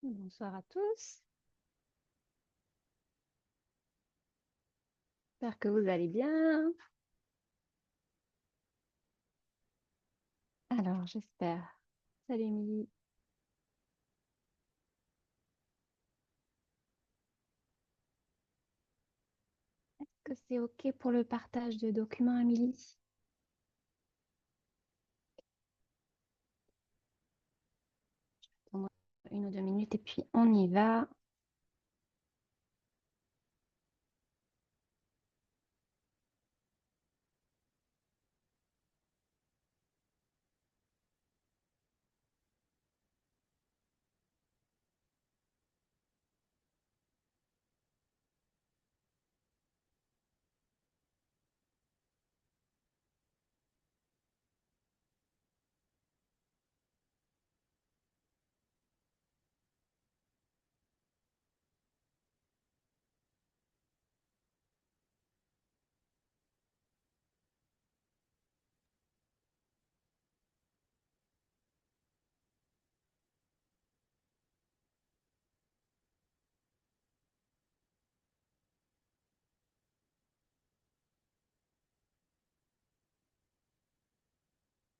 Bonsoir à tous. J'espère que vous allez bien. Alors, j'espère. Salut Émilie. Est-ce que c'est OK pour le partage de documents, Émilie? Attends une ou deux minutes et puis on y va.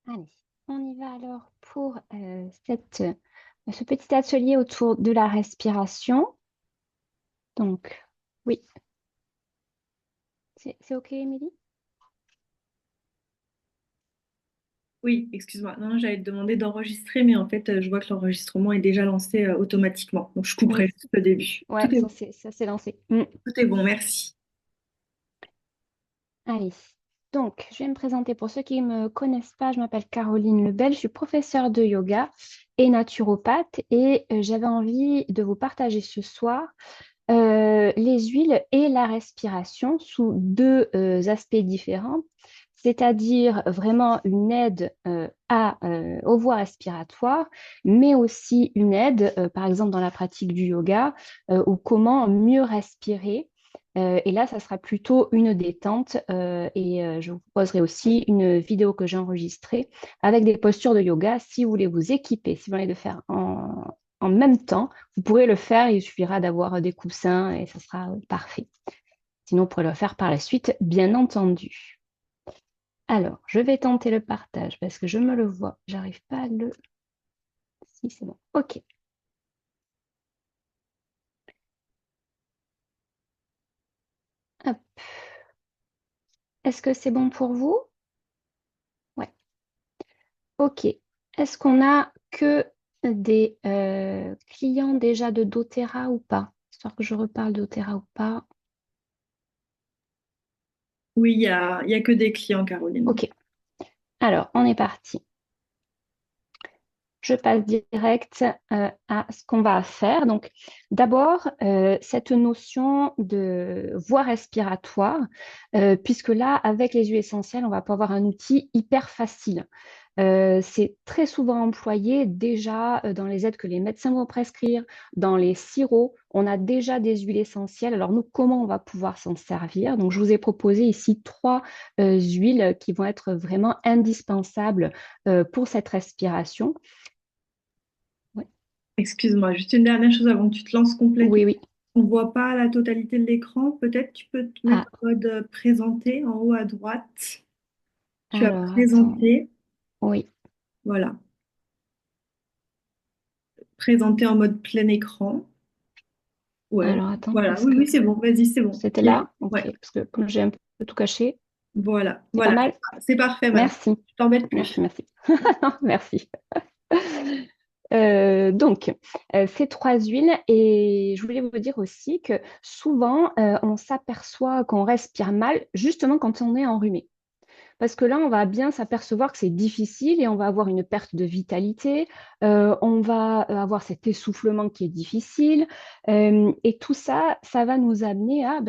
Allez, on y va alors pour ce petit atelier autour de la respiration. Donc, oui, c'est OK, Émilie? Oui, excuse-moi. Non, j'allais te demander d'enregistrer, mais en fait, je vois que l'enregistrement est déjà lancé automatiquement. Donc, je couperai Oui, juste le début. ouais, ça s'est lancé. Tout est bon, merci. Allez, donc je vais me présenter pour ceux qui ne me connaissent pas. Je m'appelle Caroline Lebel, je suis professeure de yoga et naturopathe et j'avais envie de vous partager ce soir les huiles et la respiration sous deux aspects différents, c'est-à-dire vraiment une aide aux voies respiratoires, mais aussi une aide, par exemple dans la pratique du yoga, ou comment mieux respirer. Et là, ça sera plutôt une détente et je vous proposerai aussi une vidéo que j'ai enregistrée avec des postures de yoga si vous voulez vous équiper, si vous voulez le faire en même temps. Vous pourrez le faire, il suffira d'avoir des coussins et ça sera parfait. Sinon, vous pourrez le faire par la suite, bien entendu. Alors, je vais tenter le partage parce que je me le vois. J'arrive pas à le... Si, c'est bon. OK. Hop. Est-ce que c'est bon pour vous? Ouais. OK. Est-ce qu'on a que des clients déjà de doTERRA ou pas? Histoire que je reparle de doTERRA ou pas. Oui, il y a que des clients, Caroline. OK. Alors, on est parti. Je passe direct à ce qu'on va faire. Donc, d'abord, cette notion de voie respiratoire, puisque là, avec les huiles essentielles, on va pas avoir un outil hyper facile. C'est très souvent employé déjà dans les aides que les médecins vont prescrire, dans les sirops. On a déjà des huiles essentielles. Alors, nous, comment on va pouvoir s'en servir? Donc, je vous ai proposé ici trois huiles qui vont être vraiment indispensables pour cette respiration. Ouais. Excuse-moi, juste une dernière chose avant que tu te lances complètement. Oui, oui. On ne voit pas la totalité de l'écran. Peut-être tu peux te mettre Ah, en mode présenté en haut à droite. Tu as alors, attends. présenté. Oui. Voilà. Présenté en mode plein écran. Ouais. Alors, attends, Voilà. est-ce Oui, que oui, c'est bon. Vas-y, c'est bon. c'était Play. là? Ok, Ouais. parce que comme j'ai un peu tout caché, Voilà. c'est pas Voilà. mal. C'est parfait maintenant. Merci. Je t'embête Merci, plus. merci. Merci. Donc, ces trois huiles, et je voulais vous dire aussi que souvent, on s'aperçoit qu'on respire mal justement quand on est enrhumé. Parce que là, on va bien s'apercevoir que c'est difficile et on va avoir une perte de vitalité, on va avoir cet essoufflement qui est difficile. Et tout ça, ça va nous amener à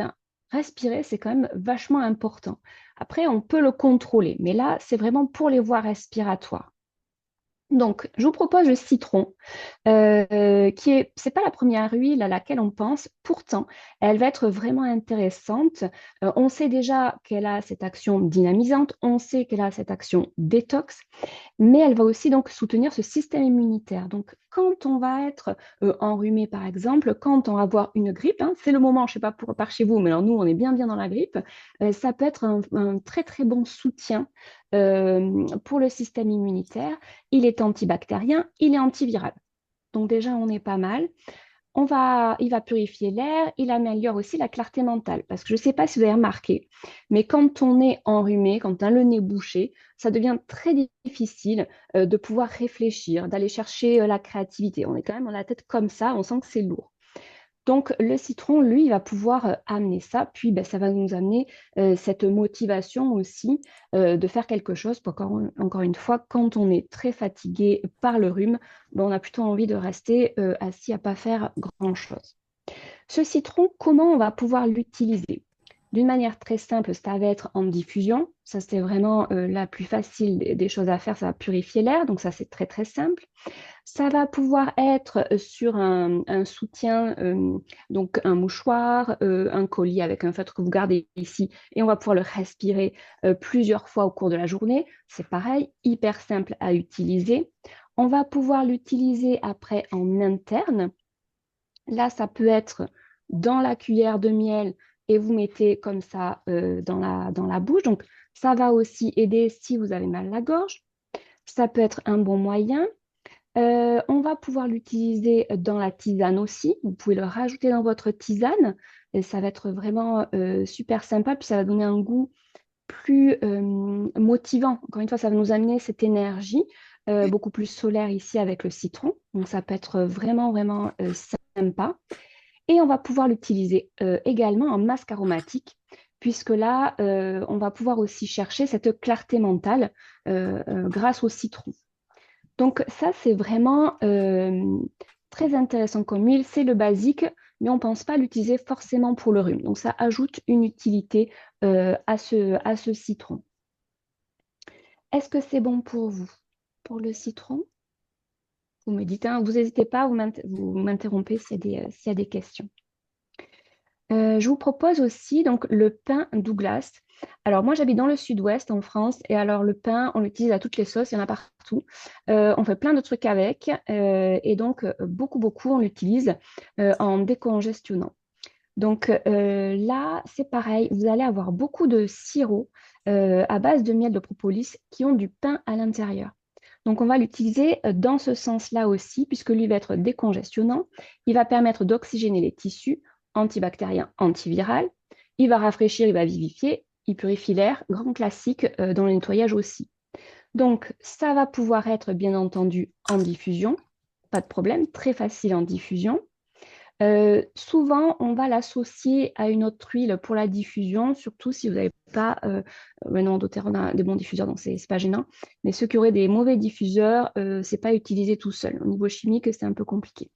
respirer, c'est quand même vachement important. Après, on peut le contrôler, mais là, c'est vraiment pour les voies respiratoires. Donc, je vous propose le citron, c'est pas la première huile à laquelle on pense, pourtant, elle va être vraiment intéressante. On sait déjà qu'elle a cette action dynamisante, on sait qu'elle a cette action détox, mais elle va aussi donc soutenir ce système immunitaire. Donc, quand on va être enrhumé, par exemple, quand on va avoir une grippe, hein, c'est le moment, je ne sais pas pour, par chez vous, mais alors nous, on est bien bien dans la grippe, ça peut être un très très bon soutien pour le système immunitaire. Il est antibactérien, il est antiviral. Donc déjà, on est pas mal. Il va purifier l'air, il améliore aussi la clarté mentale. Parce que je ne sais pas si vous avez remarqué, mais quand on est enrhumé, quand on a le nez bouché, ça devient très difficile de pouvoir réfléchir, d'aller chercher la créativité. On est quand même dans la tête comme ça, on sent que c'est lourd. Donc, le citron, lui, il va pouvoir amener ça, puis ben, ça va nous amener cette motivation aussi de faire quelque chose. Encore une fois, quand on est très fatigué par le rhume, ben, on a plutôt envie de rester assis à pas faire grand-chose. Ce citron, comment on va pouvoir l'utiliser? D'une manière très simple, ça va être en diffusion. Ça, c'est vraiment la plus facile des choses à faire. Ça va purifier l'air, donc ça, c'est très, très simple. Ça va pouvoir être sur un soutien, donc un mouchoir, un collier avec un feutre que vous gardez ici, et on va pouvoir le respirer plusieurs fois au cours de la journée. C'est pareil, hyper simple à utiliser. On va pouvoir l'utiliser après en interne. Là, ça peut être dans la cuillère de miel et vous mettez comme ça dans la bouche. Donc, ça va aussi aider si vous avez mal à la gorge. Ça peut être un bon moyen. On va pouvoir l'utiliser dans la tisane aussi. Vous pouvez le rajouter dans votre tisane et ça va être vraiment super sympa. Puis ça va donner un goût plus motivant. Encore une fois, ça va nous amener cette énergie beaucoup plus solaire ici avec le citron. Donc ça peut être vraiment, vraiment sympa. Et on va pouvoir l'utiliser également en masque aromatique, puisque là, on va pouvoir aussi chercher cette clarté mentale grâce au citron. Donc ça, c'est vraiment très intéressant comme huile. C'est le basique, mais on ne pense pas l'utiliser forcément pour le rhume. Donc ça ajoute une utilité à ce citron. Est-ce que c'est bon pour vous, pour le citron? Vous me dites, hein, vous n'hésitez pas, vous m'interrompez s'il y a des questions. Je vous propose aussi donc le pain Douglas. Alors moi j'habite dans le sud-ouest en France et alors le pain on l'utilise à toutes les sauces, il y en a partout. On fait plein de trucs avec et donc beaucoup on l'utilise en décongestionnant. Donc là c'est pareil, vous allez avoir beaucoup de sirop à base de miel de propolis qui ont du pain à l'intérieur. Donc on va l'utiliser dans ce sens-là aussi puisque lui va être décongestionnant, il va permettre d'oxygéner les tissus antibactérien, antiviral. Il va rafraîchir, il va vivifier, il purifie l'air, grand classique dans le nettoyage aussi. Donc, ça va pouvoir être bien entendu en diffusion, pas de problème, très facile en diffusion. Souvent, on va l'associer à une autre huile pour la diffusion, surtout si vous n'avez pas, non, doTERRA, on a des bons diffuseurs, donc c'est pas gênant. Mais ceux qui auraient des mauvais diffuseurs, c'est pas utilisé tout seul. Au niveau chimique, c'est un peu compliqué.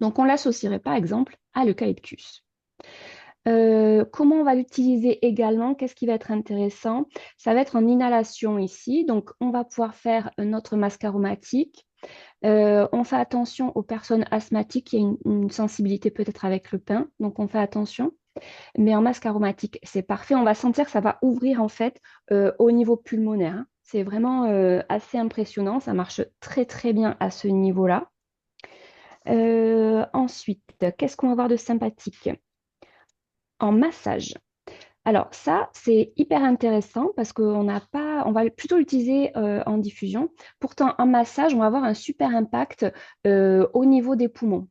Donc, on l'associerait par exemple à l'eucalyptus. Comment on va l'utiliser également? Qu'est-ce qui va être intéressant? Ça va être en inhalation ici. Donc, on va pouvoir faire notre masque aromatique. On fait attention aux personnes asthmatiques qui ont une sensibilité peut-être avec le pain. Donc, on fait attention. Mais en masque aromatique, c'est parfait. On va sentir que ça va ouvrir en fait au niveau pulmonaire, hein. C'est vraiment assez impressionnant. Ça marche très, très bien à ce niveau-là. Ensuite, qu'est-ce qu'on va avoir de sympathique? En massage. Alors ça, c'est hyper intéressant parce qu'on n'a pas, on va plutôt l'utiliser en diffusion. Pourtant, en massage, on va avoir un super impact au niveau des poumons.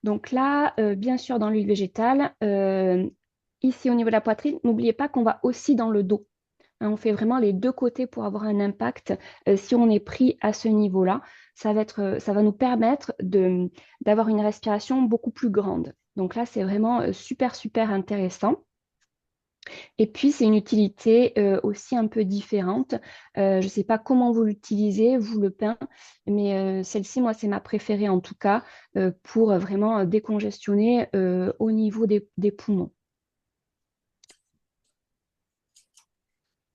Donc là, bien sûr, dans l'huile végétale, ici au niveau de la poitrine, n'oubliez pas qu'on va aussi dans le dos. Hein, on fait vraiment les deux côtés pour avoir un impact. Si on est pris à ce niveau-là, ça va nous permettre d'avoir une respiration beaucoup plus grande. Donc là, c'est vraiment super, super intéressant. Et puis, c'est une utilité aussi un peu différente. Je ne sais pas comment vous l'utilisez, vous, le pain, mais celle-ci, moi, c'est ma préférée en tout cas pour vraiment décongestionner au niveau des poumons.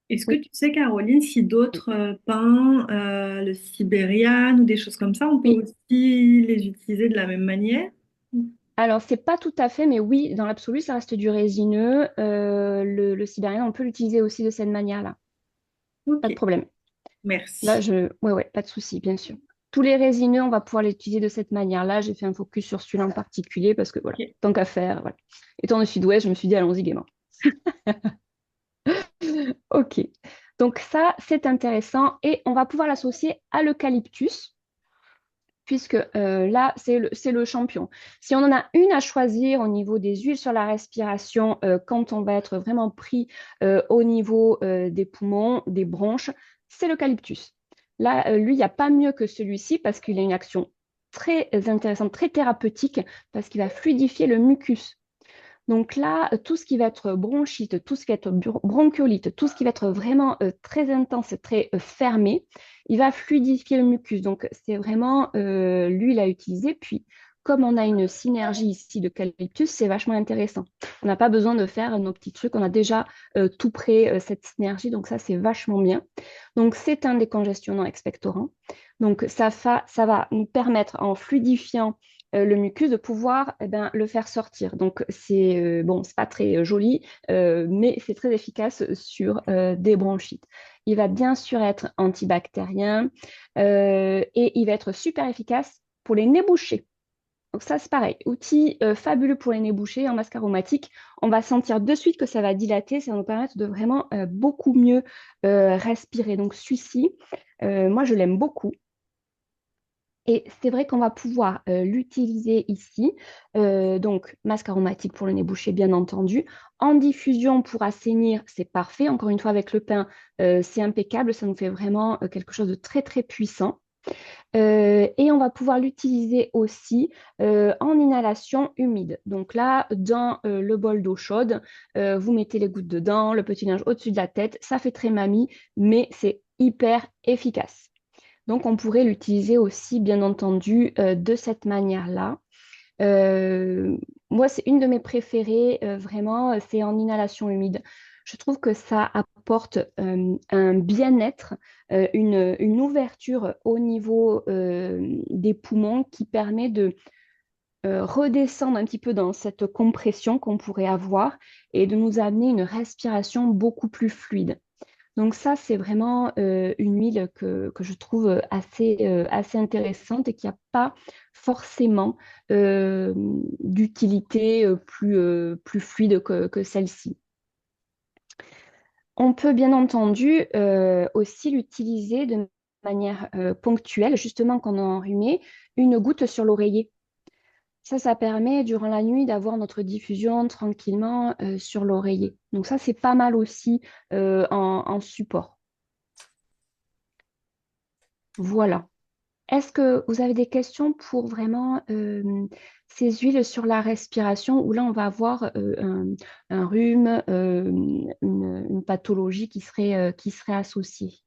Est-ce que Oui. tu sais, Caroline, si d'autres pains, le sibériane ou des choses comme ça, on peut Oui. aussi les utiliser de la même manière? Alors, c'est pas tout à fait, mais oui, dans l'absolu, ça reste du résineux. Le sibérien, on peut l'utiliser aussi de cette manière-là. Ok, Pas de problème. Là, merci. ouais, pas de souci, bien sûr. tous les résineux, on va pouvoir les utiliser de cette manière-là. J'ai fait un focus sur celui-là en particulier parce que voilà, Ok. tant qu'à faire, voilà. Étant du sud-ouest, je me suis dit, allons-y gaiement. Ok. Donc ça, c'est intéressant et on va pouvoir l'associer à l'eucalyptus puisque là, c'est le champion. Si on en a une à choisir au niveau des huiles sur la respiration, quand on va être vraiment pris au niveau des poumons, des bronches, c'est l'eucalyptus. Là, lui, il n'y a pas mieux que celui-ci parce qu'il a une action très intéressante, très thérapeutique, parce qu'il va fluidifier le mucus. Donc là, tout ce qui va être bronchite, tout ce qui va être bronchiolite, tout ce qui va être vraiment très intense, très fermé, il va fluidifier le mucus. Donc c'est vraiment l'huile à utiliser. Puis comme on a une synergie ici de d'eucalyptus, c'est vachement intéressant. On n'a pas besoin de faire nos petits trucs. On a déjà tout près cette synergie. Donc ça, c'est vachement bien. Donc c'est un décongestionnant expectorant. Donc ça va nous permettre en fluidifiant le mucus de pouvoir le faire sortir. Donc, c'est bon, c'est pas très joli, mais c'est très efficace sur des bronchites. Il va bien sûr être antibactérien et il va être super efficace pour les nez bouchés. Donc ça, c'est pareil. Outil fabuleux pour les nez bouchés en masque aromatique. On va sentir de suite que ça va dilater. Ça va nous permettre de vraiment beaucoup mieux respirer. Donc celui-ci, moi, je l'aime beaucoup. Et c'est vrai qu'on va pouvoir l'utiliser ici. Donc, masque aromatique pour le nez bouché, bien entendu. En diffusion pour assainir, c'est parfait. Encore une fois, avec le pain, c'est impeccable. Ça nous fait vraiment quelque chose de très, très puissant. Et on va pouvoir l'utiliser aussi en inhalation humide. Donc là, dans le bol d'eau chaude, vous mettez les gouttes dedans, le petit linge au-dessus de la tête. Ça fait très mamie, mais c'est hyper efficace. Donc, on pourrait l'utiliser aussi, bien entendu, de cette manière-là. Euh, Moi, c'est une de mes préférées, vraiment, c'est en inhalation humide. Je trouve que ça apporte un bien-être, une ouverture au niveau des poumons qui permet de redescendre un petit peu dans cette compression qu'on pourrait avoir et de nous amener une respiration beaucoup plus fluide. Donc ça, c'est vraiment une huile que je trouve assez intéressante et qui n'a pas forcément d'utilité plus fluide que celle-ci. On peut bien entendu aussi l'utiliser de manière ponctuelle, justement quand on est enrhumé, une goutte sur l'oreiller. Ça permet durant la nuit d'avoir notre diffusion tranquillement sur l'oreiller. Donc ça, c'est pas mal aussi en support. Voilà. Est-ce que vous avez des questions pour vraiment ces huiles sur la respiration où là on va avoir un rhume, une pathologie qui serait associée?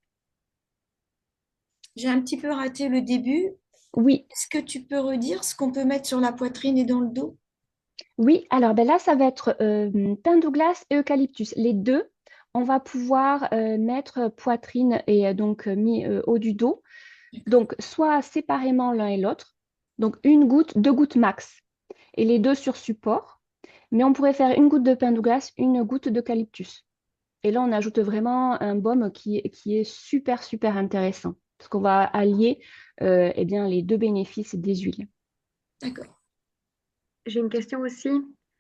J'ai un petit peu raté le début. Oui, Est-ce que tu peux redire ce qu'on peut mettre sur la poitrine et dans le dos? oui. Alors ben là ça va être pin Douglas et eucalyptus. Les deux, on va pouvoir mettre poitrine et donc mis haut du dos. Donc soit séparément l'un et l'autre. Donc une goutte, deux gouttes max. Et les deux sur support. Mais on pourrait faire une goutte de pin Douglas, une goutte d'eucalyptus. Et là, on ajoute vraiment un baume qui est super, super intéressant. Parce qu'on va allier eh bien, les deux bénéfices des huiles. D'accord. J'ai une question aussi.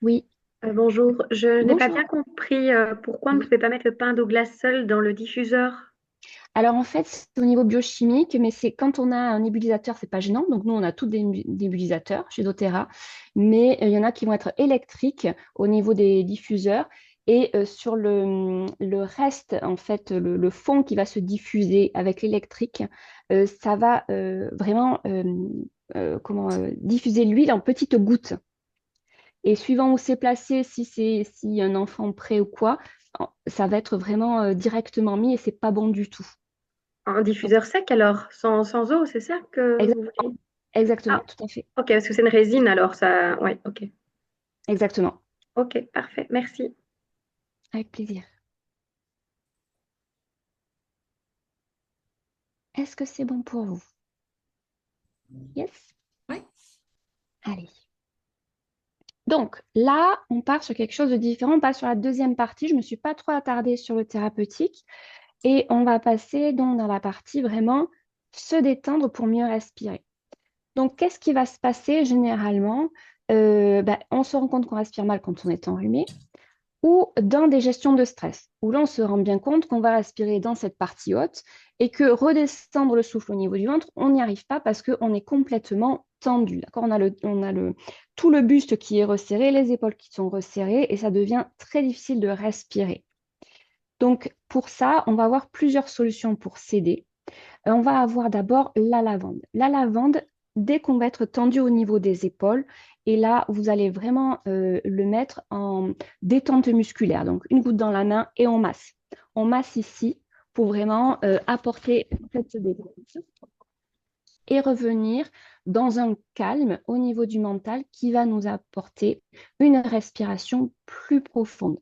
Oui, Bonjour, je n'ai pas bien bonjour. compris pourquoi on ne Oui. pouvait pas mettre le pain d'eau glace seul dans le diffuseur. Alors en fait, c'est au niveau biochimique, mais c'est quand on a un nébulisateur, c'est pas gênant. Donc nous, on a tous des nébulisateurs chez doTERRA, mais il y en a qui vont être électriques au niveau des diffuseurs. Et sur le reste, en fait, le fond qui va se diffuser avec l'électrique, ça va vraiment diffuser l'huile en petites gouttes. Et suivant où c'est placé, s'il y a un enfant près ou quoi, ça va être vraiment directement mis et c'est pas bon du tout. Un diffuseur sec alors, sans eau, c'est ça que vous Exactement, voulez? exactement, Ah, tout à fait. ok, parce que c'est une résine alors, ça. Ouais, ok. Exactement. Ok, parfait, merci. Avec plaisir. Est-ce que c'est bon pour vous? Yes? Ouais. Allez. Donc là, on part sur quelque chose de différent. On passe sur la deuxième partie. Je ne me suis pas trop attardée sur le thérapeutique. Et on va passer donc dans la partie vraiment se détendre pour mieux respirer. Donc, qu'est-ce qui va se passer généralement? On se rend compte qu'on respire mal quand on est enrhumé ou dans des gestions de stress, où là, on se rend bien compte qu'on va respirer dans cette partie haute et que redescendre le souffle au niveau du ventre, on n'y arrive pas parce qu'on est complètement tendu. D'accord? Tout le buste qui est resserré, les épaules qui sont resserrées et ça devient très difficile de respirer. Donc, pour ça, on va avoir plusieurs solutions pour s'aider. On va avoir d'abord la lavande. La lavande, dès qu'on va être tendu au niveau des épaules, et là, vous allez vraiment le mettre en détente musculaire. Donc, une goutte dans la main et on masse. On masse ici pour vraiment apporter cette détente et revenir dans un calme au niveau du mental qui va nous apporter une respiration plus profonde.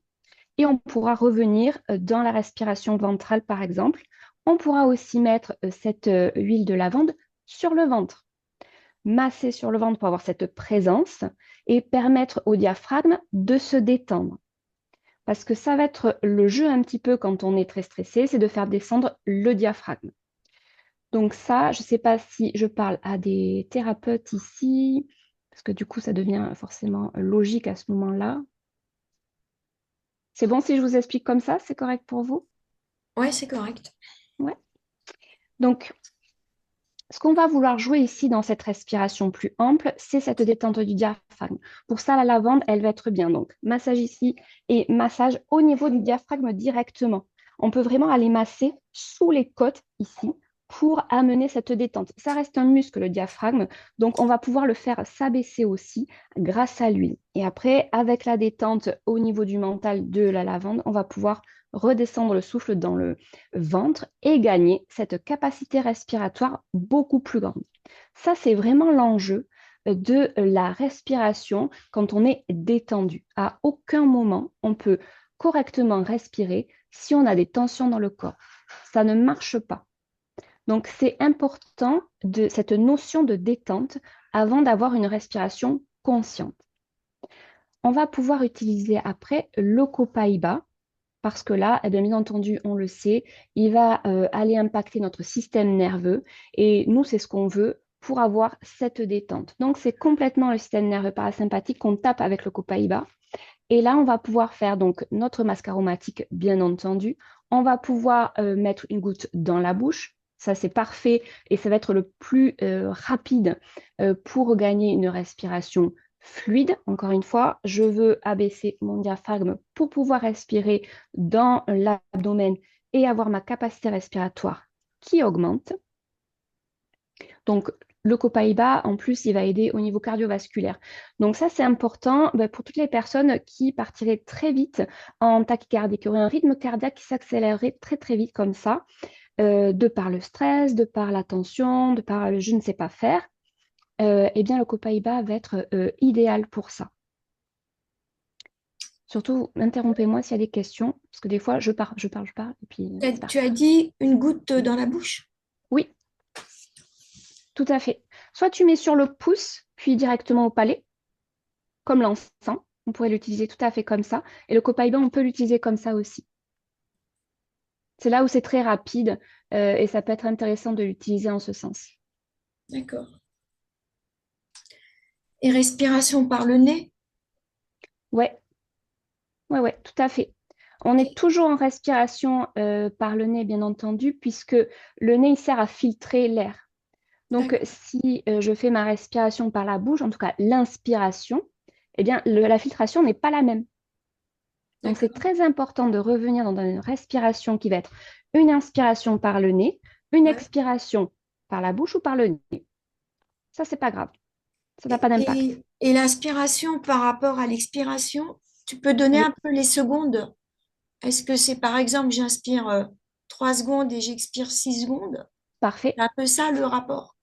Et on pourra revenir dans la respiration ventrale, par exemple. On pourra aussi mettre cette huile de lavande sur le ventre, masser sur le ventre pour avoir cette présence et permettre au diaphragme de se détendre. Parce que ça va être le jeu un petit peu quand on est très stressé, c'est de faire descendre le diaphragme. Donc ça, je ne sais pas si je parle à des thérapeutes ici, parce que du coup, ça devient forcément logique à ce moment-là. C'est bon si je vous explique comme ça, c'est correct pour vous? Ouais, c'est correct. Ouais. Donc, ce qu'on va vouloir jouer ici dans cette respiration plus ample, c'est cette détente du diaphragme. Pour ça, la lavande, elle va être bien. Donc, massage ici et massage au niveau du diaphragme directement. On peut vraiment aller masser sous les côtes ici pour amener cette détente. Ça reste un muscle, le diaphragme, donc on va pouvoir le faire s'abaisser aussi grâce à l'huile. Et après, avec la détente au niveau du mental de la lavande, on va pouvoir redescendre le souffle dans le ventre et gagner cette capacité respiratoire beaucoup plus grande. Ça, c'est vraiment l'enjeu de la respiration quand on est détendu. À aucun moment, on peut correctement respirer si on a des tensions dans le corps. Ça ne marche pas. Donc, c'est important de cette notion de détente avant d'avoir une respiration consciente. On va pouvoir utiliser après le copaïba parce que là, eh bien entendu, on le sait, il va aller impacter notre système nerveux et nous, c'est ce qu'on veut pour avoir cette détente. Donc, c'est complètement le système nerveux parasympathique qu'on tape avec le copaïba. Et là, on va pouvoir faire donc notre masque aromatique, bien entendu. On va pouvoir mettre une goutte dans la bouche. Ça, c'est parfait et ça va être le plus rapide pour gagner une respiration fluide. Encore une fois, je veux abaisser mon diaphragme pour pouvoir respirer dans l'abdomen et avoir ma capacité respiratoire qui augmente. Donc, le copaïba, en plus, il va aider au niveau cardiovasculaire. Donc ça, c'est important pour toutes les personnes qui partiraient très vite en tachycardie, qui auraient un rythme cardiaque qui s'accélérerait très, très vite comme ça, de par le stress, de par la tension, de par le je ne sais pas faire. Eh bien, le copaïba va être idéal pour ça. Surtout, interrompez-moi s'il y a des questions, parce que des fois, je parle, et puis c'est Tu parti. as dit une goutte dans la bouche? Oui, tout à fait. Soit tu mets sur le pouce, puis directement au palais, comme l'encens. On pourrait l'utiliser tout à fait comme ça. Et le copaïba, on peut l'utiliser comme ça aussi. C'est là où c'est très rapide et ça peut être intéressant de l'utiliser en ce sens. D'accord. Et respiration par le nez? Ouais, ouais, tout à fait. On est toujours en respiration par le nez, bien entendu, puisque le nez, il sert à filtrer l'air. Donc, D'accord. si je fais ma respiration par la bouche, en tout cas l'inspiration, eh bien, la filtration n'est pas la même. Donc, c'est D'accord. très important de revenir dans une respiration qui va être une inspiration par le nez, une Ouais. expiration par la bouche ou par le nez. Ça, c'est pas grave. Ça n'a pas d'impact. Et l'inspiration par rapport à l'expiration, tu peux donner Oui, un peu les secondes? Est-ce que c'est par exemple, j'inspire 3 secondes et j'expire 6 secondes? parfait. C'est un peu ça le rapport.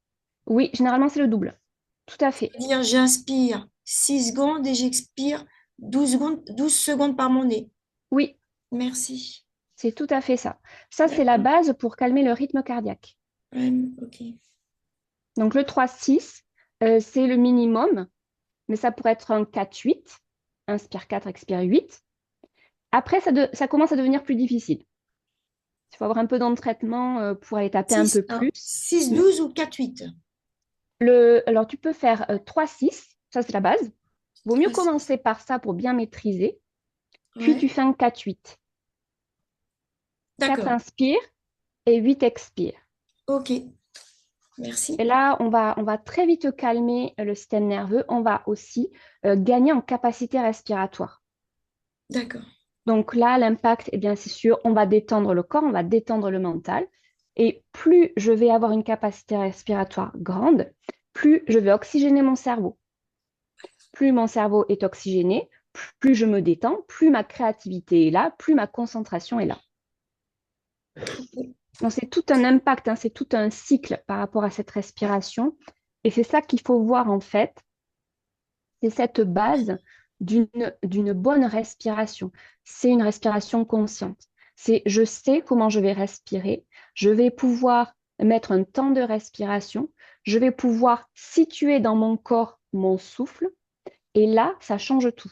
Oui, généralement, c'est le double. Tout à fait. C'est-à-dire, j'inspire 6 secondes et j'expire 12 secondes par mon nez. Oui, Merci. c'est tout à fait ça. Ça, c'est la D'accord. base pour calmer le rythme cardiaque. Ouais, ok. Donc, le 3-6, c'est le minimum, mais ça pourrait être un 4-8. Inspire 4, expire 8. Après, ça commence à devenir plus difficile. Il faut avoir un peu d'entraînement pour aller taper un peu plus. 6-12 ou 4-8. Alors, tu peux faire 3-6, ça c'est la base. Vaut mieux 3-6. commencer par ça pour bien maîtriser. Puis tu Ouais, fais un 4-8. 4 d'accord. inspire et 8 expire. Ok, Et merci. là, on va très vite calmer le système nerveux. On va aussi gagner en capacité respiratoire. D'accord. Donc là, l'impact, eh bien, c'est sûr, on va détendre le corps, on va détendre le mental. Et plus je vais avoir une capacité respiratoire grande, plus je vais oxygéner mon cerveau. Plus mon cerveau est oxygéné, plus je me détends, plus ma créativité est là, plus ma concentration est là. Donc c'est tout un impact, hein, c'est tout un cycle par rapport à cette respiration. Et c'est ça qu'il faut voir en fait, c'est cette base d'une bonne respiration. C'est une respiration consciente. C'est je sais comment je vais respirer, je vais pouvoir mettre un temps de respiration, je vais pouvoir situer dans mon corps mon souffle, et là, ça change tout.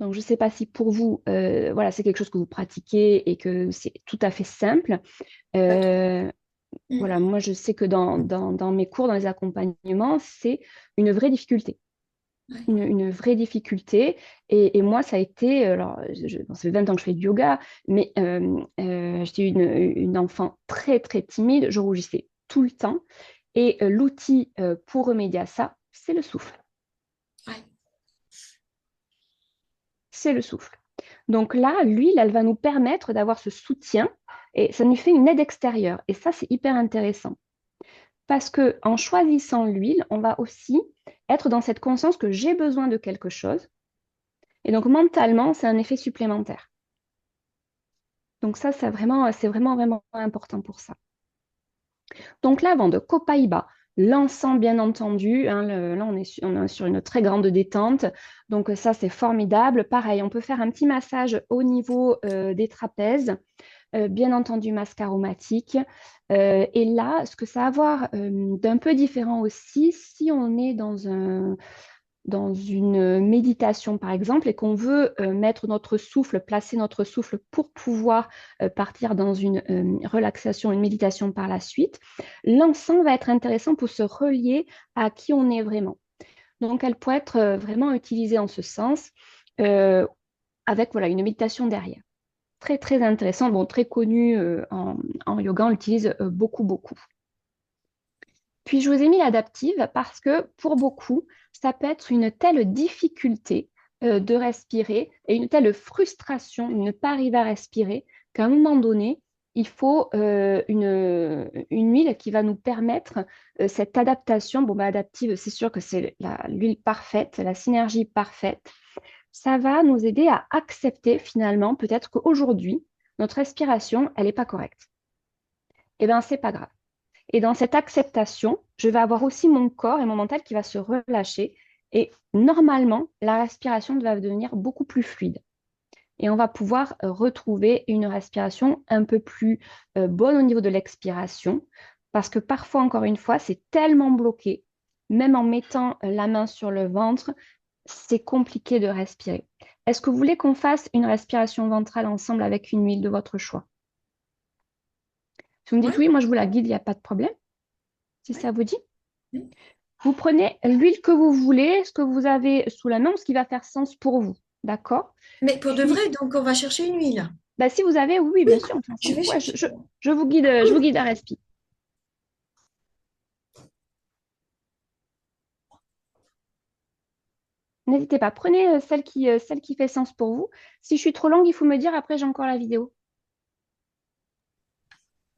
Donc, je ne sais pas si pour vous, voilà, c'est quelque chose que vous pratiquez et que c'est tout à fait simple. Pas trop. Euh, Mm. voilà, moi, je sais que dans mes cours, dans les accompagnements, c'est une vraie difficulté. Ouais. Une vraie difficulté. Et moi, ça a été, alors, bon, ça fait 20 ans que je fais du yoga, mais j'étais une enfant très, très timide. Je rougissais tout le temps. Et l'outil pour remédier à ça, c'est le souffle. Ouais. C'est le souffle. Donc là, l'huile, elle va nous permettre d'avoir ce soutien et ça nous fait une aide extérieure. Et ça, c'est hyper intéressant. Parce que en choisissant l'huile, on va aussi être dans cette conscience que j'ai besoin de quelque chose. Et donc mentalement, c'est un effet supplémentaire. Donc ça, c'est vraiment, vraiment important pour ça. Donc lavande, copaïba, l'encens bien entendu, hein, là on est sur une très grande détente, donc ça c'est formidable. Pareil, on peut faire un petit massage au niveau des trapèzes, bien entendu masque aromatique. Et là, ce que ça va avoir d'un peu différent aussi, si on est dans une méditation, par exemple, et qu'on veut mettre notre souffle, placer notre souffle pour pouvoir partir dans une relaxation, une méditation par la suite, l'encens va être intéressant pour se relier à qui on est vraiment. Donc, elle peut être vraiment utilisée en ce sens, euh, avec voilà, une méditation derrière. Très, très intéressant, bon, très connu en yoga, on l'utilise beaucoup, beaucoup. Puis je vous ai mis l'adaptive parce que pour beaucoup, ça peut être une telle difficulté de respirer et une telle frustration de ne pas arriver à respirer qu'à un moment donné, il faut une huile qui va nous permettre cette adaptation. Bon, bah, adaptive, c'est sûr que c'est l'huile parfaite, la synergie parfaite. Ça va nous aider à accepter finalement peut-être qu'aujourd'hui, notre respiration, elle n'est pas correcte. Eh bien, c'est pas grave. Et dans cette acceptation, je vais avoir aussi mon corps et mon mental qui va se relâcher. Et normalement, la respiration va devenir beaucoup plus fluide. Et on va pouvoir retrouver une respiration un peu plus bonne au niveau de l'expiration. Parce que parfois, encore une fois, c'est tellement bloqué, même en mettant la main sur le ventre, c'est compliqué de respirer. Est-ce que vous voulez qu'on fasse une respiration ventrale ensemble avec une huile de votre choix? Si vous me dites Ouais, oui, moi je vous la guide, il n'y a pas de problème, si ouais. ça vous dit. Mm. Vous prenez l'huile que vous voulez, ce que vous avez sous la main, ce qui va faire sens pour vous. D'accord? Mais pour de Puis, vrai, donc on va chercher une huile. bah, si vous avez, oui, oui, bien Oui, sûr, on fait je ensemble. vais Ouais, chercher. je vous guide à respi. N'hésitez pas, prenez celle qui fait sens pour vous. Si je suis trop longue, il faut me dire, après j'ai encore la vidéo.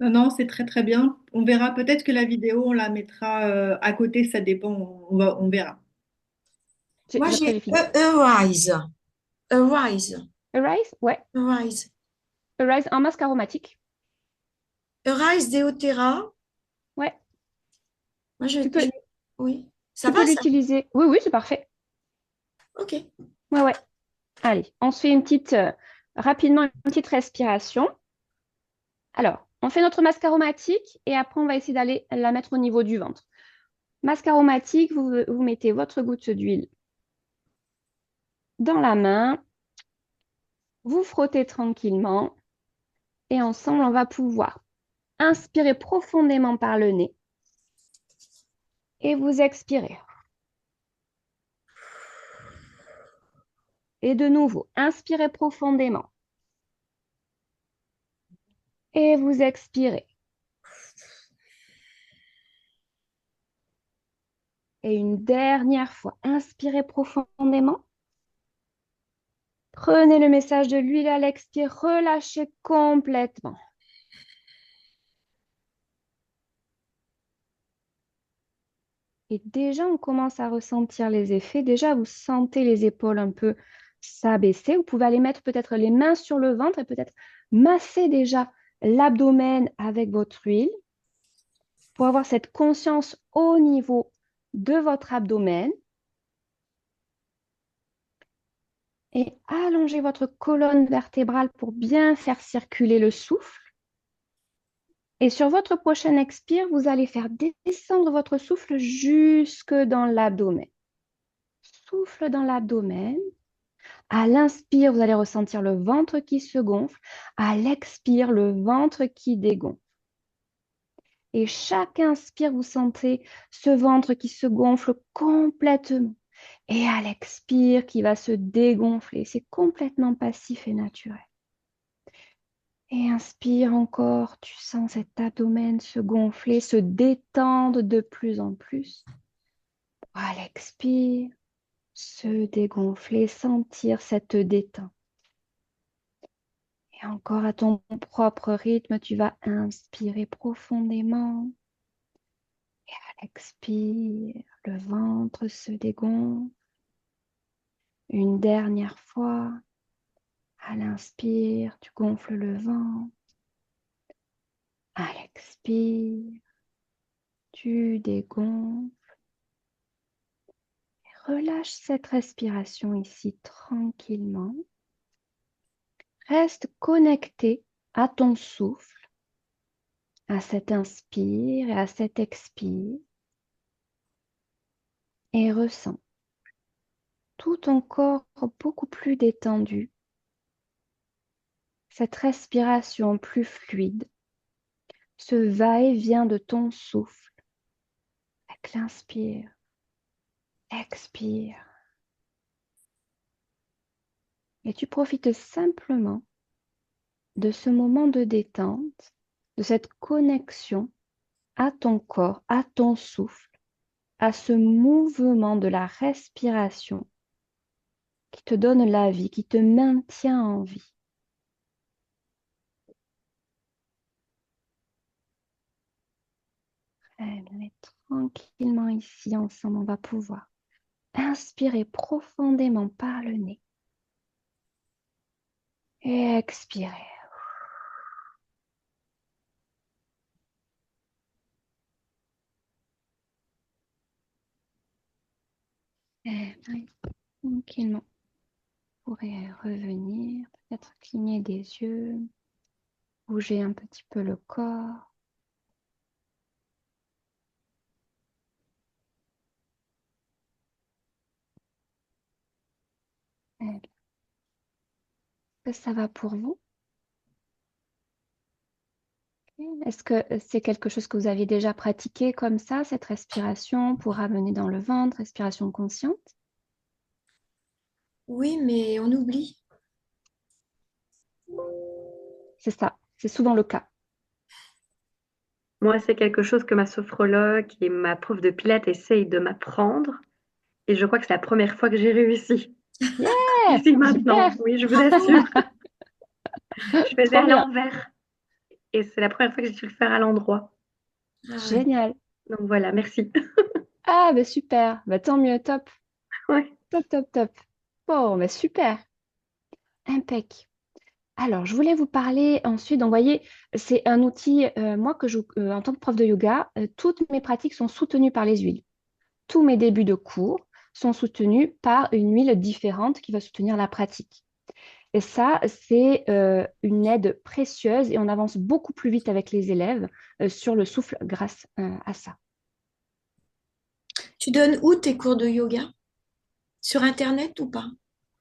Non, non, c'est très très bien. On verra peut-être que la vidéo, on la mettra à côté, ça dépend, on verra. Moi, Après j'ai j'ai fini. Arise. Arise. Arise, ouais. Arise. Arise, un masque aromatique. Arise Deoterra. Ouais, Moi, tu peux, oui. Ça tu va, peux ça? l'utiliser. Oui, oui, c'est parfait. Ok. Ouais, ouais. Allez, on se fait rapidement, une petite respiration. Alors, on fait notre masque aromatique et après, on va essayer d'aller la mettre au niveau du ventre. Masque aromatique, vous mettez votre goutte d'huile dans la main, vous frottez tranquillement Et ensemble, on va pouvoir inspirer profondément par le nez et vous expirez. Et de nouveau, inspirez profondément et vous expirez. Et une dernière fois, inspirez profondément. Prenez le message de l'huile à l'expire, relâchez complètement. Et déjà, on commence à ressentir les effets. Déjà, vous sentez les épaules un peu s'abaisser. Vous pouvez aller mettre peut-être les mains sur le ventre et peut-être masser déjà l'abdomen avec votre huile pour avoir cette conscience au niveau de votre abdomen. Et allongez votre colonne vertébrale pour bien faire circuler le souffle. Et sur votre prochaine expire, vous allez faire descendre votre souffle jusque dans l'abdomen. Souffle dans l'abdomen. À l'inspire, vous allez ressentir le ventre qui se gonfle. À l'expire, le ventre qui dégonfle. Et chaque inspire, vous sentez ce ventre qui se gonfle complètement. Et à l'expire, qui va se dégonfler. C'est complètement passif et naturel. Et inspire encore, tu sens cet abdomen se gonfler, se détendre de plus en plus. À l'expire, se dégonfler, sentir cette détente. Et encore à ton propre rythme, tu vas inspirer profondément. Et à l'expire, le ventre se dégonfle. Une dernière fois, à l'inspire, tu gonfles le ventre. À l'expire, tu dégonfles. Relâche cette respiration ici tranquillement. Reste connecté à ton souffle, à cet inspire et à cet expire. Et ressens tout ton corps beaucoup plus détendu. Cette respiration plus fluide, ce va-et-vient de ton souffle avec l'inspire, expire. Et tu profites simplement de ce moment de détente, de cette connexion à ton corps, à ton souffle, à ce mouvement de la respiration qui te donne la vie, qui te maintient en vie. Très bien, et tranquillement ici, ensemble, on va pouvoir inspirer profondément par le nez et expirer. Et bien, tranquillement, vous pourrez revenir, peut-être cligner des yeux, bouger un petit peu le corps. Eh bien, est-ce que ça va pour vous? Est-ce que c'est quelque chose que vous aviez déjà pratiqué comme ça, cette respiration pour ramener dans le ventre, respiration consciente? Oui, mais on oublie. C'est ça, c'est souvent le cas. Moi, c'est quelque chose que ma sophrologue et ma prof de pilates essayent de m'apprendre. Et je crois que c'est la première fois que j'ai réussi. Yeah, Ici maintenant, super, oui, je vous assure. Je faisais trop à bien, l'envers. Et c'est la première fois que j'ai dû le faire à l'endroit. Ah ouais. génial. Donc voilà, merci. Ah, ben super, ben, tant mieux, top, Ouais. top, top, top. Bon, ben super, impec. Alors, je voulais vous parler ensuite, donc, vous voyez, c'est un outil, moi, en tant que prof de yoga, toutes mes pratiques sont soutenues par les huiles. Tous mes débuts de cours sont soutenus par une huile différente qui va soutenir la pratique. Et ça, c'est une aide précieuse et on avance beaucoup plus vite avec les élèves sur le souffle grâce à ça. Tu donnes où tes cours de yoga? Sur Internet ou pas?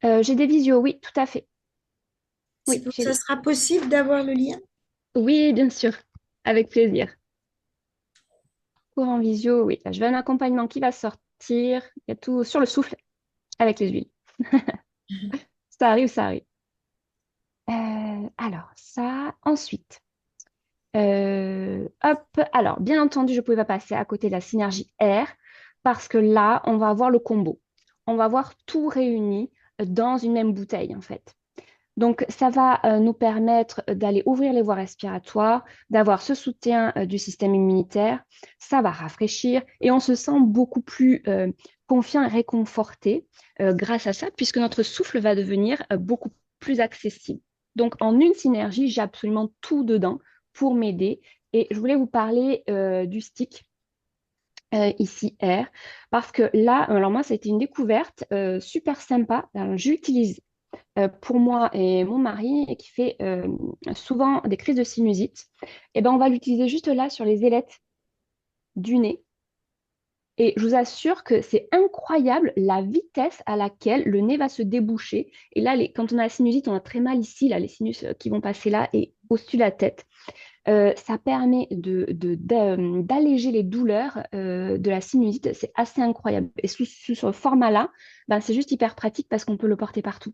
J'ai des visios, oui, tout à fait. Oui, Ça sera possible d'avoir le lien? Oui, bien sûr, avec plaisir. Cours en visio, oui. Là, je vais un accompagnement qui va sortir. Il y a tout sur le souffle avec les huiles. Ça arrive, ça arrive. Alors, ça, ensuite. Hop, alors, bien entendu, je ne pouvais pas passer à côté de la synergie R parce que là, on va avoir le combo. On va avoir tout réuni dans une même bouteille, en fait. Donc, ça va nous permettre d'aller ouvrir les voies respiratoires, d'avoir ce soutien du système immunitaire. Ça va rafraîchir et on se sent beaucoup plus confiant et réconforté grâce à ça, puisque notre souffle va devenir beaucoup plus accessible. Donc, en une synergie, j'ai absolument tout dedans pour m'aider. Et je voulais vous parler du stick ici R, parce que là, alors moi, ça a été une découverte super sympa. Alors, j'utilise pour moi et mon mari et qui fait souvent des crises de sinusite, et ben on va l'utiliser juste là sur les ailettes du nez. Et je vous assure que c'est incroyable la vitesse à laquelle le nez va se déboucher. Et là, quand on a la sinusite, on a très mal ici, là, les sinus qui vont passer là et au-dessus de la tête. Ça permet d'alléger les douleurs de la sinusite. C'est assez incroyable. Et sous ce format-là, ben, c'est juste hyper pratique parce qu'on peut le porter partout.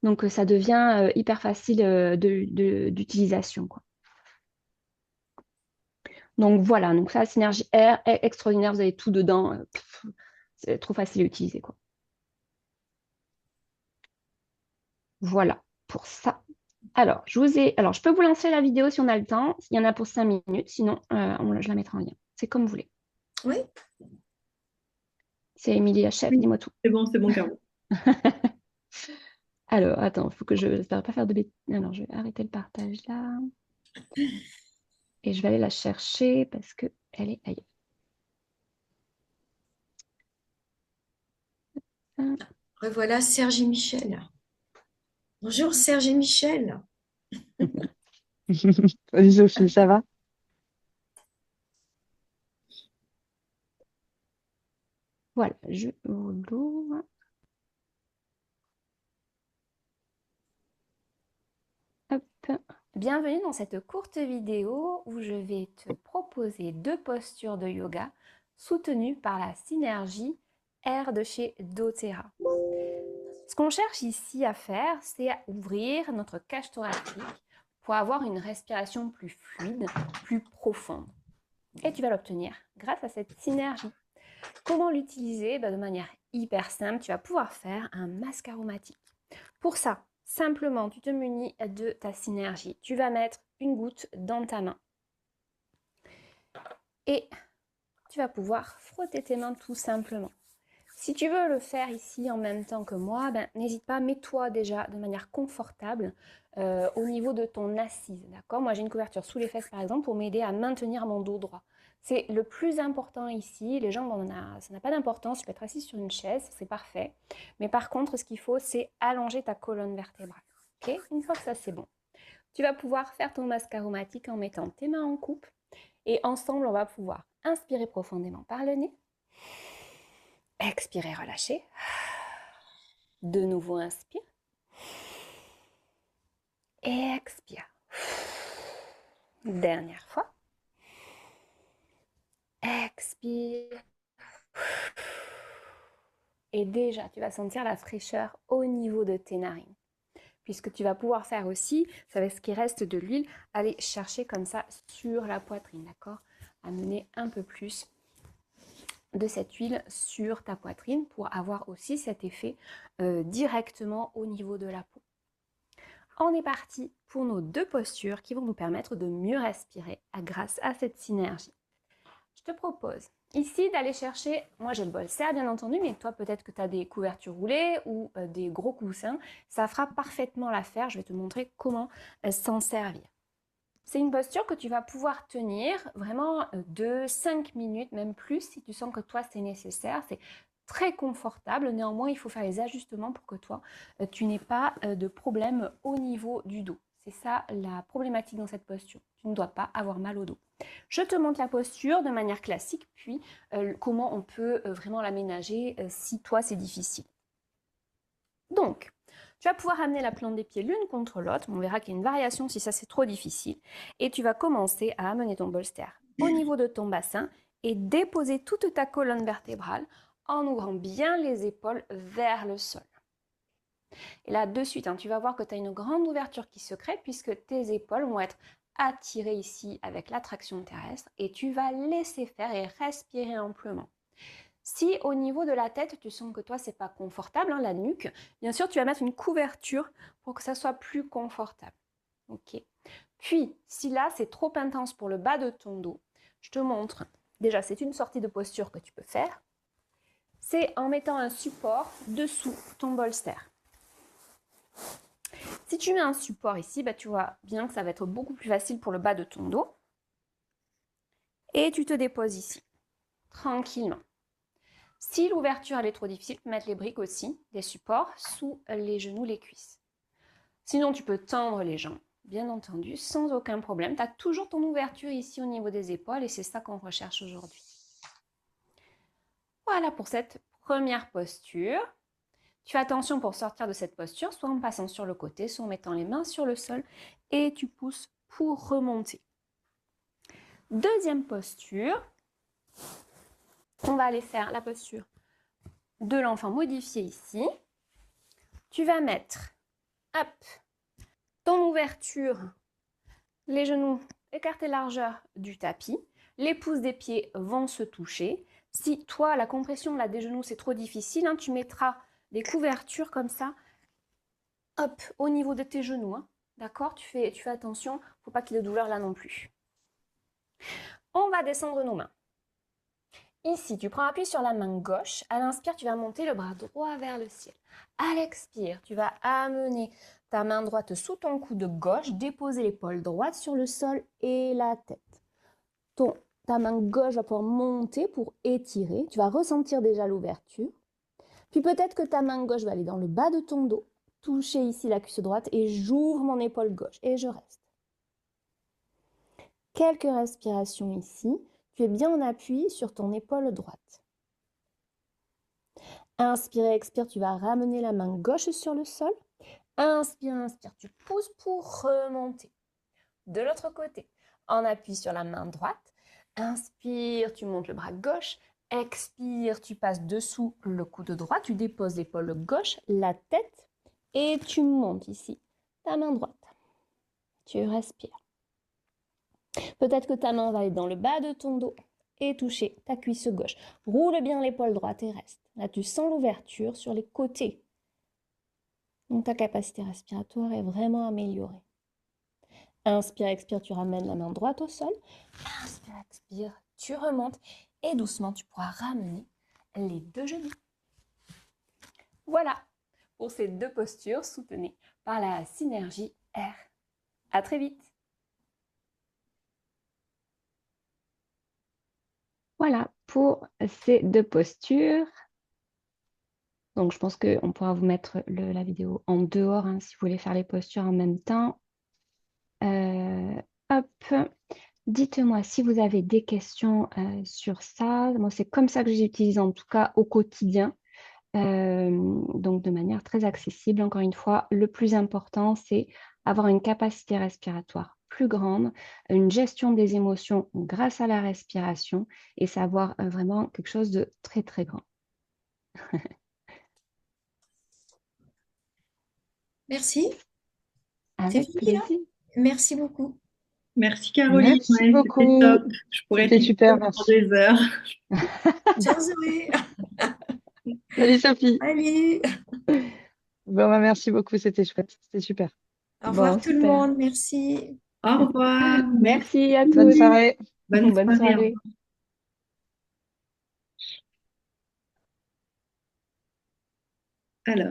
Donc, ça devient hyper facile d'utilisation, quoi. Donc, voilà. Donc, ça, Synergie R est extraordinaire. Vous avez tout dedans. C'est trop facile à utiliser, quoi. Voilà pour ça. Alors, je peux vous lancer la vidéo si on a le temps. Il y en a pour 5 minutes. Sinon, je la mettrai en lien. C'est comme vous voulez. Oui, C'est Émilie la chef. Oui, Dis-moi tout. c'est bon, Caro. Alors, attends, il faut que je n'espère pas faire de bêtises. Alors, je vais arrêter le partage là. Et je vais aller la chercher parce qu'elle est ailleurs. revoilà Serge et Michel. Bonjour Serge et Michel. Salut Sophie, ça va? Voilà, je l'ouvre. Hop. Bienvenue dans cette courte vidéo où je vais te proposer 2 postures de yoga soutenues par la synergie R de chez doTERRA. Ce qu'on cherche ici à faire, c'est à ouvrir notre cage thoracique pour avoir une respiration plus fluide, plus profonde. Et tu vas l'obtenir grâce à cette synergie. Comment l'utiliser? De manière hyper simple, tu vas pouvoir faire un masque aromatique. Pour ça, simplement, tu te munis de ta synergie. Tu vas mettre une goutte dans ta main. Et tu vas pouvoir frotter tes mains tout simplement. Si tu veux le faire ici en même temps que moi, n'hésite pas, mets-toi déjà de manière confortable au niveau de ton assise. D'accord? Moi, j'ai une couverture sous les fesses, par exemple, pour m'aider à maintenir mon dos droit. C'est le plus important ici. Les jambes, ça n'a pas d'importance. Tu peux être assis sur une chaise, c'est parfait. Mais par contre, ce qu'il faut, c'est allonger ta colonne vertébrale. Okay? Une fois que ça, c'est bon. Tu vas pouvoir faire ton masque aromatique en mettant tes mains en coupe. Et ensemble, on va pouvoir inspirer profondément par le nez. Expirez, relâchez. De nouveau, inspire. Et expire. Dernière fois. Expire. Et déjà, tu vas sentir la fraîcheur au niveau de tes narines. Puisque tu vas pouvoir faire aussi, avec ce qui reste de l'huile, aller chercher comme ça sur la poitrine, d'accord? Amener un peu plus de cette huile sur ta poitrine pour avoir aussi cet effet directement au niveau de la peau. On est parti pour nos 2 postures qui vont nous permettre de mieux respirer grâce à cette synergie. Je te propose ici d'aller chercher, moi j'ai le bolster bien entendu, mais toi peut-être que tu as des couvertures roulées ou des gros coussins, ça fera parfaitement l'affaire. Je vais te montrer comment s'en servir. C'est une posture que tu vas pouvoir tenir vraiment de 5 minutes, même plus, si tu sens que toi c'est nécessaire. C'est très confortable, néanmoins il faut faire les ajustements pour que toi tu n'aies pas de problème au niveau du dos. C'est ça la problématique dans cette posture. Tu ne dois pas avoir mal au dos. Je te montre la posture de manière classique, puis comment on peut vraiment l'aménager si toi c'est difficile. Donc, Tu vas pouvoir amener la plante des pieds l'une contre l'autre. On verra qu'il y a une variation si ça c'est trop difficile. Et tu vas commencer à amener ton bolster au niveau de ton bassin et déposer toute ta colonne vertébrale en ouvrant bien les épaules vers le sol. Et là, de suite, tu vas voir que tu as une grande ouverture qui se crée puisque tes épaules vont être attirées ici avec l'attraction terrestre et tu vas laisser faire et respirer amplement. Si au niveau de la tête, tu sens que toi, c'est pas confortable, la nuque, bien sûr, tu vas mettre une couverture pour que ça soit plus confortable. Ok. Puis, si là, c'est trop intense pour le bas de ton dos, je te montre. Déjà, c'est une sortie de posture que tu peux faire. C'est en mettant un support dessous ton bolster. Si tu mets un support ici, tu vois bien que ça va être beaucoup plus facile pour le bas de ton dos. Et tu te déposes ici, tranquillement. Si l'ouverture elle est trop difficile, tu peux mettre les briques aussi, des supports, sous les genoux, les cuisses. Sinon, tu peux tendre les jambes, bien entendu, sans aucun problème. Tu as toujours ton ouverture ici au niveau des épaules et c'est ça qu'on recherche aujourd'hui. Voilà pour cette première posture. Tu fais attention pour sortir de cette posture, soit en passant sur le côté, soit en mettant les mains sur le sol et tu pousses pour remonter. Deuxième posture. On va aller faire la posture de l'enfant modifié ici. Tu vas mettre ton ouverture, les genoux écartés largeur du tapis. Les pouces des pieds vont se toucher. Si toi, la compression là, des genoux, c'est trop difficile, tu mettras des couvertures comme ça au niveau de tes genoux. D'accord ? Tu fais attention, il ne faut pas qu'il y ait de douleur là non plus. On va descendre nos mains. Ici, tu prends appui sur la main gauche. À l'inspire, tu vas monter le bras droit vers le ciel. À l'expire, tu vas amener ta main droite sous ton coude gauche, déposer l'épaule droite sur le sol et la tête. Ta main gauche va pouvoir monter pour étirer. Tu vas ressentir déjà l'ouverture. Puis peut-être que ta main gauche va aller dans le bas de ton dos, toucher ici la cuisse droite et j'ouvre mon épaule gauche et je reste. Quelques respirations ici. Tu es bien en appui sur ton épaule droite. Inspire, expire, tu vas ramener la main gauche sur le sol. Inspire, inspire, tu pousses pour remonter. De l'autre côté, en appui sur la main droite. Inspire, tu montes le bras gauche. Expire, tu passes dessous le coude droit. Tu déposes l'épaule gauche, la tête et tu montes ici ta main droite. Tu respires. Peut-être que ta main va aller dans le bas de ton dos et toucher ta cuisse gauche. Roule bien l'épaule droite et reste. Là, tu sens l'ouverture sur les côtés. Donc, ta capacité respiratoire est vraiment améliorée. Inspire, expire, tu ramènes la main droite au sol. Inspire, expire, tu remontes. Et doucement, tu pourras ramener les deux genoux. Voilà pour ces deux postures soutenues par la synergie R. À très vite. Voilà pour ces deux postures. Donc, je pense qu'on pourra vous mettre la vidéo en dehors si vous voulez faire les postures en même temps. Dites-moi si vous avez des questions sur ça. Moi, c'est comme ça que j'utilise en tout cas au quotidien. Donc, de manière très accessible. Encore une fois, le plus important, c'est avoir une capacité respiratoire plus grande, une gestion des émotions grâce à la respiration et savoir vraiment quelque chose de très, très grand. Merci. Avec plaisir. Merci beaucoup. Merci Caroline. Merci beaucoup. C'était top. Je pourrais C'était super, pendant merci. des heures. Ciao Zoé. Salut Sophie. Salut. Bon, merci beaucoup, c'était chouette, c'était super. Au revoir Bon, tout le super. monde. Merci. Au revoir. Merci à tous. Bonne soirée. Bonne Bonne soirée. soirée.